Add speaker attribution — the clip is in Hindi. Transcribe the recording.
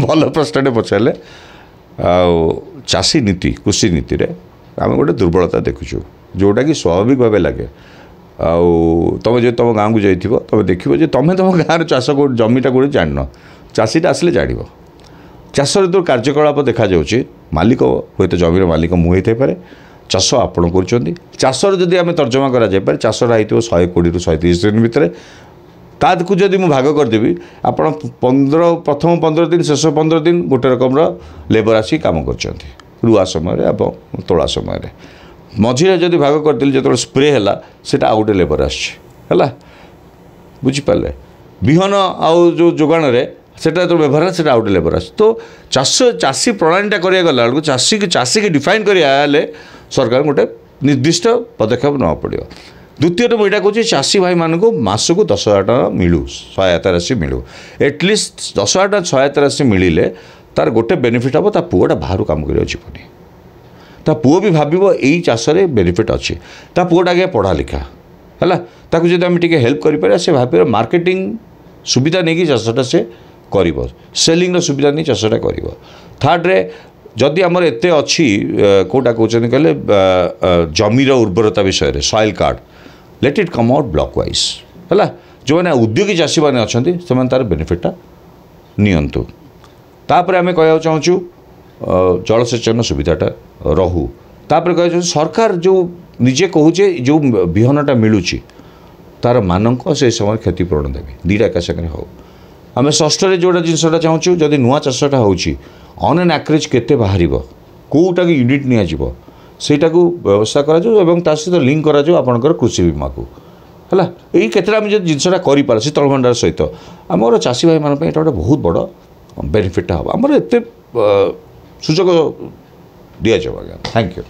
Speaker 1: भल प्रश्न पचारे चाषी नीति कृषि नीति रे आम गोटे दुर्बलता देखुचु जोटा कि स्वाभाविक भाव लगे तुम जो तुम गाँव को जाइ तुम देख तुम तुम गाँव चाष को जमीटा कौन जान चाषीटा आसिले जान चाषर जो कार्यकलाप देखा जाऊँगी मालिक हूँ तो जमीर मालिक मुझे थे चाष आपण कर जदि आम तर्जमा करा चाषटा हो 120 ରୁ 130 दिन भितर तादू जदि मुझे भाग करदेवी आप प्रथम 15 दिन शेष 15 दिन गोटे रकम लेबर आसी कम कर रुआ समय तोला समय मझे जदि भाग करदेली जो स्प्रे है सेटा आउ गोटे लेबर आसला बुझीपारे विहन आउ जो जोगाण सेटा जो व्यवहार है सेटा आउ गोटे लेबर आस तो चाषी प्रणालीटा करा गला बेलू चाषी की डिफाइन करें सरकार गोटे निर्दिष्ट पदक्षेप ना पड़ो द्वितीय मुझे कहूँ चाषी भाई मानक मास को 10,000 टଙ୍କା मिलू सहायता राशि मिलू एटलिस्ट 10,000 टଙ୍କା सहायता राशि मिले तार गोटे बेनिफिट हम ता पुआटा बाहर कम कर जीवन ता पुओ भी भाव यही चाषे बेनिफिट अच्छी ता पुआटा आगे पढ़ा लिखा है ताकू जब आम टे हेल्प कर से भाव मार्केटिंग सुविधा नहीं कि चाषटा से कर सेलिंग सुविधा नहीं चाषटा कर थर्ड्रे जदि आमर एत अच्छी कौटा कहते कहले जमीर उर्वरता विषय soil card let it come out block wise है जो मैंने उद्योगी चाषी मैंने अच्छा से तार बेनिफिटा नियंतु तापर आम कह चाहूँ जलसेचन सुविधाटा रहू तापर कह सरकार जो निजे कहूचे जो बिहनटा मिलूची तार मानक से समय क्षतिपूरण देवी दीटा एका सागर हो आम षष्ठे जोटा जिनसा चाहूँ जदि नुआ चाषटा होन एन एक्रेज केते बाहर कौटा यूनिट निजी सेटा को व्यवस्था करा सहित लिंक करा आपंकर कृषि बीमा को है यही केते जिनसा कर शीतल भंडार सहित आमर चाषी भाई मानी गोटे बहुत बड़ बेनिफिट हम आमर एत सुजोग दि जाव आज्ञा थैंक यू।